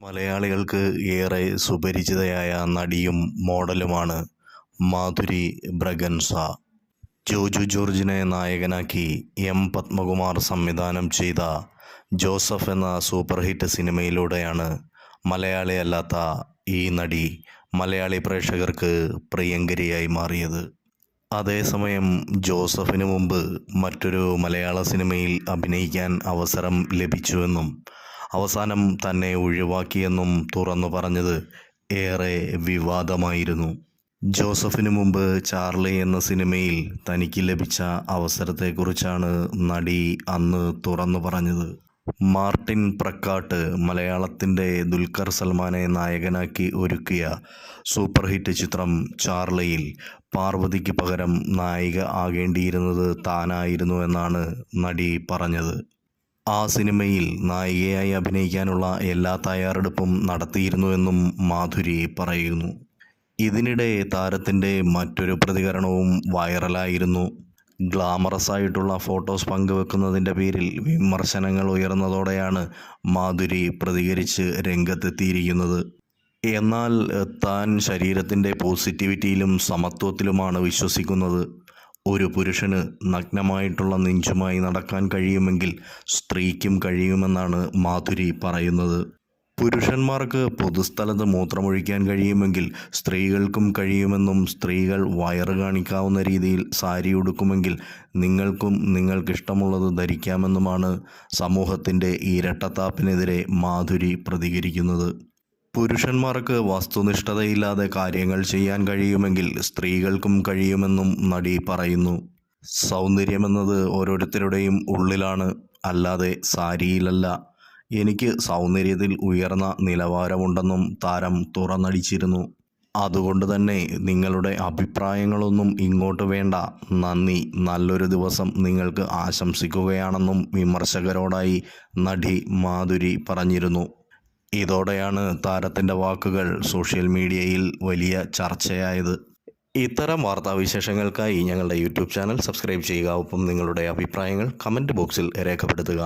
മലയാളികൾക്ക് ഏറെ സുപരിചിതയായ നടിയും മോഡലുമാണ് മാധുരി ബ്രഗൻസ. ജോജു ജോർജിനെ നായകനാക്കി എം പത്മകുമാർ സംവിധാനം ചെയ്ത ജോസഫ് എന്ന സൂപ്പർ ഹിറ്റ് സിനിമയിലൂടെയാണ് മലയാളിയല്ലാത്ത ഈ നടി മലയാളി പ്രേക്ഷകർക്ക് പ്രിയങ്കരിയായി മാറിയത്. അതേസമയം ജോസഫിന് മുമ്പ് മറ്റൊരു മലയാള സിനിമയിൽ അഭിനയിക്കാൻ അവസരം ലഭിച്ചുവെന്നും അവസാനം തന്നെ ഒഴിവാക്കിയെന്നും തുറന്നു പറഞ്ഞത് ഏറെ വിവാദമായിരുന്നു. ജോസഫിന് മുമ്പ് ചാർലി എന്ന സിനിമയിൽ തനിക്ക് ലഭിച്ച അവസരത്തെക്കുറിച്ചാണ് നടി അന്ന് തുറന്നു പറഞ്ഞത്. മാർട്ടിൻ പ്രക്കാട്ട് മലയാളത്തിൻ്റെ ദുൽഖർ സൽമാനെ നായകനാക്കി ഒരുക്കിയ സൂപ്പർ ഹിറ്റ് ചിത്രം ചാർലിയിൽ പാർവതിക്ക് പകരം നായിക ആകേണ്ടിയിരുന്നത് താനായിരുന്നു എന്നാണ് നടി പറഞ്ഞത്. ആ സിനിമയിൽ നായികയായി അഭിനയിക്കാനുള്ള എല്ലാ തയ്യാറെടുപ്പും നടത്തിയിരുന്നുവെന്നും മാധുരി പറയുന്നു. ഇതിനിടെ താരത്തിൻ്റെ മറ്റൊരു പ്രതികരണവും വൈറലായിരുന്നു. ഗ്ലാമറസ് ആയിട്ടുള്ള ഫോട്ടോസ് പങ്കുവെക്കുന്നതിൻ്റെ പേരിൽ വിമർശനങ്ങൾ ഉയർന്നതോടെയാണ് മാധുരി പ്രതികരിച്ച് രംഗത്തെത്തിയിരിക്കുന്നത്. എന്നാൽ താൻ ശരീരത്തിൻ്റെ പോസിറ്റിവിറ്റിയിലും സമത്വത്തിലുമാണ് വിശ്വസിക്കുന്നത്. ഒരു പുരുഷന് നഗ്നമായിട്ടുള്ള നെഞ്ചുമായി നടക്കാൻ കഴിയുമെങ്കിൽ സ്ത്രീക്കും കഴിയുമെന്നാണ് മാധുരി പറയുന്നത്. പുരുഷന്മാർക്ക് പൊതുസ്ഥലത്ത് മൂത്രമൊഴിക്കാൻ കഴിയുമെങ്കിൽ സ്ത്രീകൾക്കും കഴിയുമെന്നും സ്ത്രീകൾ വയറ് കാണിക്കാവുന്ന രീതിയിൽ സാരി ഉടുക്കുമെങ്കിൽ നിങ്ങൾക്കും നിങ്ങൾക്കിഷ്ടമുള്ളത് ധരിക്കാമെന്നുമാണ് സമൂഹത്തിൻ്റെ ഇരട്ടത്താപ്പിനെതിരെ മാധുരി പ്രതികരിക്കുന്നത്. പുരുഷന്മാർക്ക് വസ്തുനിഷ്ഠതയില്ലാതെ കാര്യങ്ങൾ ചെയ്യാൻ കഴിയുമെങ്കിൽ സ്ത്രീകൾക്കും കഴിയുമെന്നും നടി പറയുന്നു. സൗന്ദര്യമെന്നത് ഓരോരുത്തരുടെയും ഉള്ളിലാണ്, അല്ലാതെ സാരിയിലല്ല. എനിക്ക് സൗന്ദര്യത്തിൽ ഉയർന്ന നിലവാരമുണ്ടെന്നും താരം തുറന്നടിച്ചിരുന്നു. അതുകൊണ്ട് തന്നെ നിങ്ങളുടെ അഭിപ്രായങ്ങളൊന്നും ഇങ്ങോട്ട് വേണ്ട, നന്ദി, നല്ലൊരു ദിവസം നിങ്ങൾക്ക് ആശംസിക്കുകയാണെന്നും വിമർശകരോടായി നടി മാധുരി പറഞ്ഞിരുന്നു. ഇതോടെയാണ് താരത്തിൻ്റെ വാക്കുകൾ സോഷ്യൽ മീഡിയയിൽ വലിയ ചർച്ചയായത്. ഇത്തരം വാർത്താവിശേഷങ്ങൾക്കായി ഞങ്ങളുടെ യൂട്യൂബ് ചാനൽ സബ്സ്ക്രൈബ് ചെയ്യുക. ഒപ്പം നിങ്ങളുടെ അഭിപ്രായങ്ങൾ കമൻറ്റ് ബോക്സിൽ രേഖപ്പെടുത്തുക.